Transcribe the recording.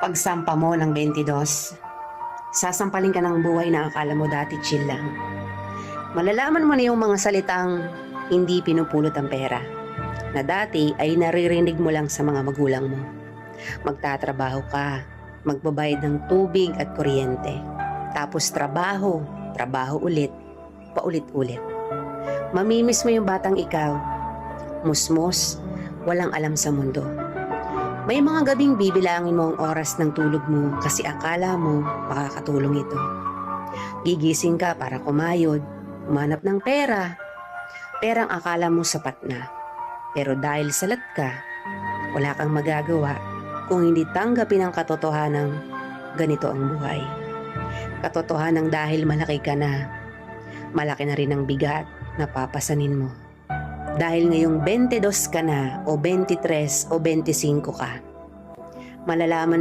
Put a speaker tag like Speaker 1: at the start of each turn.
Speaker 1: Pagsampa mo ng 22, sasampalin ka ng buhay na akala mo dati chill lang. Malalaman mo na yung mga salitang hindi pinupulot ang pera, na dati ay naririnig mo lang sa mga magulang mo. Magtatrabaho ka, magbabayad ng tubig at kuryente. Tapos trabaho, trabaho ulit, paulit-ulit. Mamimiss mo yung batang ikaw, musmos, walang alam sa mundo. May mga gabing bibilangin mo ang oras ng tulog mo kasi akala mo makakatulong ito. Gigising ka para kumayod, umanap ng pera. Perang akala mo sapat na. Pero dahil salat ka, wala kang magagawa kung hindi tanggapin ang katotohanang ganito ang buhay. Katotohanang dahil malaki ka na, malaki na rin ang bigat na papasanin mo. Dahil ngayong 22 ka na o 23 o 25 ka, malalaman